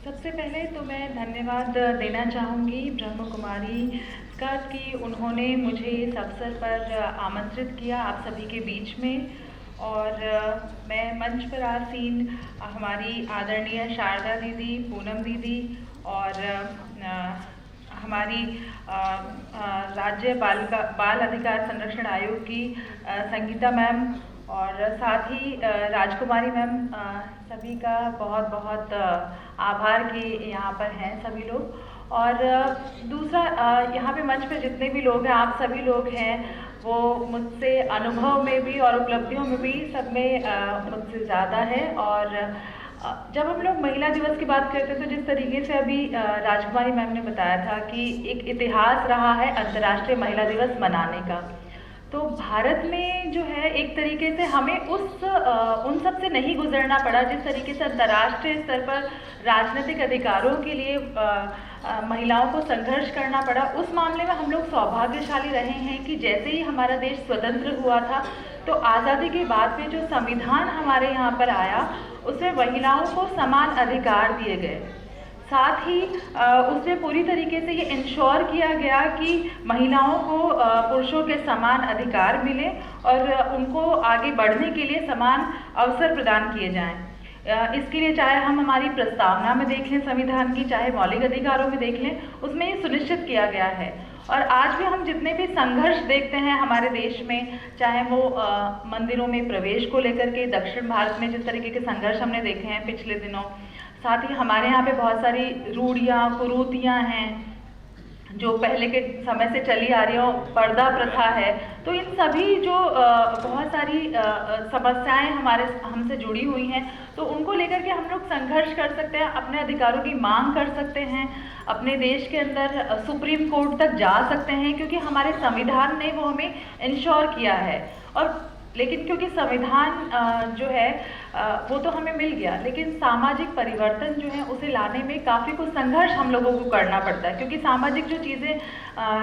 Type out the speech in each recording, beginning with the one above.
सबसे पहले तो मैं धन्यवाद देना चाहूँगी ब्रह्म कुमारी का कि उन्होंने मुझे इस अवसर पर आमंत्रित किया आप सभी के बीच में। और मैं मंच पर आसीन हमारी आदरणीय शारदा दीदी, पूनम दीदी और हमारी राज्य बाल अधिकार संरक्षण आयोग की संगीता मैम और साथ ही राजकुमारी मैम, सभी का बहुत बहुत आभार कि यहाँ पर हैं सभी लोग। और दूसरा, यहाँ पे मंच पे जितने भी लोग हैं, आप सभी लोग हैं, वो मुझसे अनुभव में भी और उपलब्धियों में भी सब में मुझसे ज़्यादा है। और जब हम लोग महिला दिवस की बात करते हैं तो जिस तरीके से अभी राजकुमारी मैम ने बताया था कि एक इतिहास रहा है अंतर्राष्ट्रीय महिला दिवस मनाने का, तो भारत में जो है एक तरीके से हमें उन सब से नहीं गुजरना पड़ा जिस तरीके से अंतर्राष्ट्रीय स्तर पर राजनीतिक अधिकारों के लिए महिलाओं को संघर्ष करना पड़ा। उस मामले में हम लोग सौभाग्यशाली रहे हैं कि जैसे ही हमारा देश स्वतंत्र हुआ था तो आज़ादी के बाद में जो संविधान हमारे यहाँ पर आया उसमें महिलाओं को समान अधिकार दिए गए। साथ ही उसमें पूरी तरीके से ये इंश्योर किया गया कि महिलाओं को पुरुषों के समान अधिकार मिले और उनको आगे बढ़ने के लिए समान अवसर प्रदान किए जाएं। इसके लिए चाहे हम हमारी प्रस्तावना में देख लें संविधान की, चाहे मौलिक अधिकारों में देख लें, उसमें ये सुनिश्चित किया गया है। और आज भी हम जितने भी संघर्ष देखते हैं हमारे देश में, चाहे वो मंदिरों में प्रवेश को लेकर के दक्षिण भारत में जिस तरीके के संघर्ष हमने देखे हैं पिछले दिनों, साथ ही हमारे यहाँ पे बहुत सारी रूढ़ियाँ कुरीतियाँ हैं जो पहले के समय से चली आ रही हो, पर्दा प्रथा है, तो इन सभी जो बहुत सारी समस्याएं हमसे जुड़ी हुई हैं, तो उनको लेकर के हम लोग संघर्ष कर सकते हैं, अपने अधिकारों की मांग कर सकते हैं, अपने देश के अंदर सुप्रीम कोर्ट तक जा सकते हैं, क्योंकि हमारे संविधान ने वो हमें इंश्योर किया है। और लेकिन क्योंकि संविधान जो है वो तो हमें मिल गया, लेकिन सामाजिक परिवर्तन जो है उसे लाने में काफ़ी कुछ संघर्ष हम लोगों को करना पड़ता है। क्योंकि सामाजिक जो चीज़ें,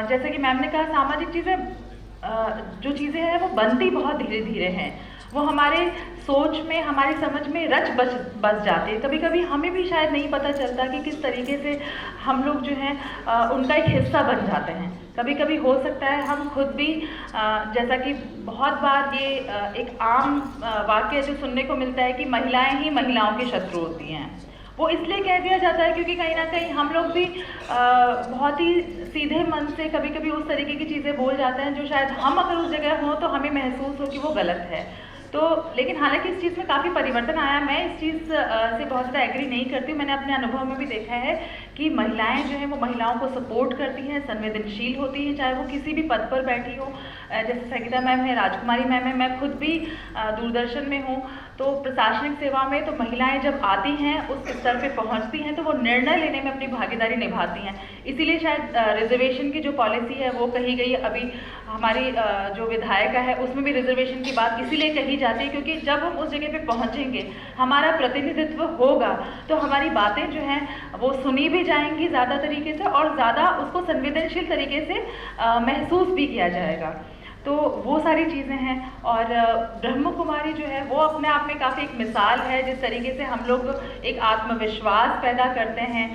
जैसे कि मैम ने कहा, सामाजिक चीज़ें जो चीज़ें हैं वो बनती बहुत धीरे धीरे हैं, वो हमारे सोच में, हमारी समझ में बस जाती है। कभी कभी हमें भी शायद नहीं पता चलता कि किस तरीके से हम लोग जो हैं उनका एक हिस्सा बन जाते हैं। कभी कभी हो सकता है हम खुद भी, जैसा कि बहुत बार ये एक आम वाक्य जो सुनने को मिलता है कि महिलाएं ही महिलाओं के शत्रु होती हैं, वो इसलिए कह दिया जाता है क्योंकि कहीं ना कहीं हम लोग भी बहुत ही सीधे मन से कभी कभी उस तरीके की चीज़ें बोल जाते हैं जो शायद हम अगर उस जगह हों तो हमें महसूस हो कि वो गलत है। तो लेकिन हालांकि इस चीज़ में काफ़ी परिवर्तन आया। मैं इस चीज़ से बहुत ज़्यादा एग्री नहीं करती हूँ। मैंने अपने अनुभव में भी देखा है कि महिलाएं जो हैं वो महिलाओं को सपोर्ट करती हैं, संवेदनशील होती हैं, चाहे वो किसी भी पद पर बैठी हो। जैसे संगीता मैम है, राजकुमारी मैम है, मैं खुद भी दूरदर्शन में हूँ, तो प्रशासनिक सेवा में तो महिलाएं जब आती हैं उस स्तर पे पहुंचती हैं तो वो निर्णय लेने में अपनी भागीदारी निभाती हैं। इसीलिए शायद रिजर्वेशन की जो पॉलिसी है वो कही गई। अभी हमारी जो विधायिका है उसमें भी रिजर्वेशन की बात इसीलिए कही जाती है क्योंकि जब हम उस जगह पे पहुंचेंगे, हमारा प्रतिनिधित्व होगा, तो हमारी बातें जो हैं वो सुनी भी जाएंगी ज़्यादा तरीके से और ज़्यादा उसको संवेदनशील तरीके से महसूस भी किया जाएगा। तो वो सारी चीज़ें हैं। और ब्रह्म कुमारी जो है वो अपने आप में काफ़ी एक मिसाल है जिस तरीके से हम लोग एक आत्मविश्वास पैदा करते हैं।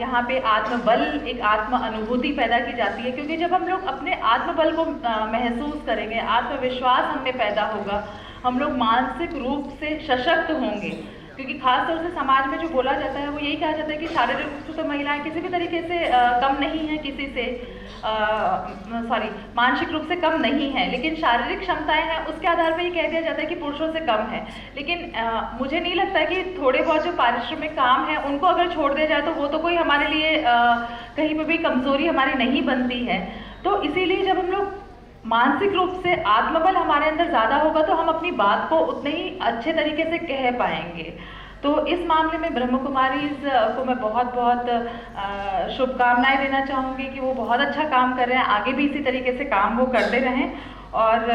यहाँ पे आत्मबल, एक आत्म अनुभूति पैदा की जाती है, क्योंकि जब हम लोग अपने आत्मबल को महसूस करेंगे, आत्मविश्वास हम में पैदा होगा, हम लोग मानसिक रूप से सशक्त होंगे। क्योंकि खास तौर से समाज में जो बोला जाता है वो यही कहा जाता है कि शारीरिक रूप से तो महिलाएं किसी भी तरीके से कम नहीं है, किसी से मानसिक रूप से कम नहीं है, लेकिन शारीरिक क्षमताएं हैं उसके आधार पर ये कह दिया जाता है कि पुरुषों से कम है। लेकिन मुझे नहीं लगता कि थोड़े बहुत जो पारिश्रमिक काम है उनको अगर छोड़ दिया जाए तो वो तो कोई हमारे लिए कहीं पर भी कमजोरी हमारी नहीं बनती है। तो इसीलिए जब हम लोग मानसिक रूप से आत्मबल हमारे अंदर ज़्यादा होगा तो हम अपनी बात को उतने ही अच्छे तरीके से कह पाएंगे। तो इस मामले में ब्रह्म कुमारी को मैं बहुत बहुत शुभकामनाएं देना चाहूँगी कि वो बहुत अच्छा काम कर रहे हैं, आगे भी इसी तरीके से काम वो करते रहें। और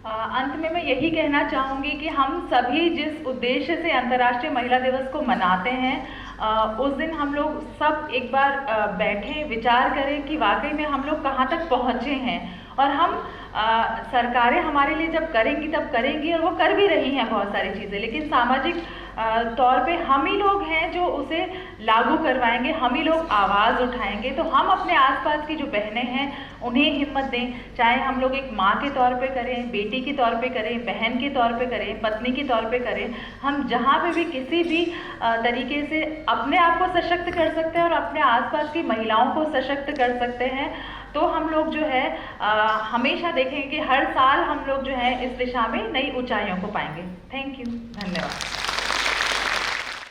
अंत में मैं यही कहना चाहूँगी कि हम सभी जिस उद्देश्य से अंतर्राष्ट्रीय महिला दिवस को मनाते हैं, उस दिन हम लोग सब एक बार बैठें, विचार करें कि वाकई में हम लोग कहाँ तक पहुँचे हैं। और हम सरकारें हमारे लिए जब करेंगी तब करेंगी, और वो कर भी रही हैं बहुत सारी चीज़ें, लेकिन सामाजिक तौर पे हम ही लोग हैं जो उसे लागू करवाएंगे, हम ही लोग आवाज़ उठाएंगे। तो हम अपने आसपास की जो बहनें हैं उन्हें हिम्मत दें, चाहे हम लोग एक माँ के तौर पे करें, बेटी के तौर पे करें, बहन के तौर पे करें, पत्नी के तौर पे करें। हम जहाँ पे भी किसी भी तरीके से अपने आप को सशक्त कर सकते हैं और अपने आसपास की महिलाओं को सशक्त कर सकते हैं। तो हम लोग जो है हमेशा देखेंगे कि हर साल हम लोग जो है इस दिशा में नई ऊंचाइयों को पाएंगे। थैंक यू, धन्यवाद।